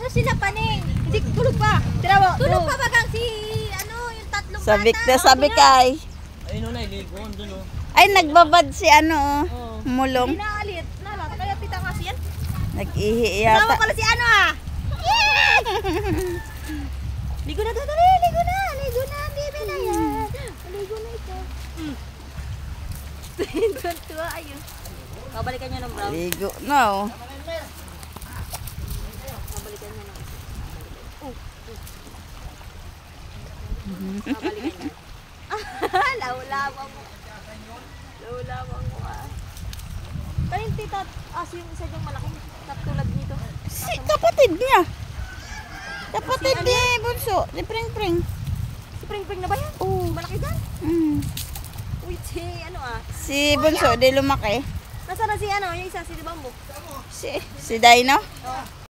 Ano sila paning? Hindi tulog pa. Tulog pa bagang si ano yung tatlong Sabik bata. na sabik ay. Ayun na, iligo. Doon o. Ay, nagbabad si ano, mulong. Pinaalit. Nala, kaya pita kasi yan. Nag-ihi Kasama yata. pala si ano ah. Ligo na doon, ligo na. Ligo na, baby na yan. Ligo na ito. Tuwa, ayun. Babalikan niya ng brown. Ligo na oh. Babalikan niya ng babalikan niya. Laulawa mo. Laulawa mo ah. Kanin tita, yung isa diyang malaking katulad nito. Si kapatid niya. Kapatid ni Bunso, ni Pring Pring. Si Pring Pring na ba yan? Oo. Malaki dyan? Mm. Uy, si ano ah. Si Bunso, di lumaki. Nasaan na si ano, yung isa, si Bambo? Si Dino? Oh.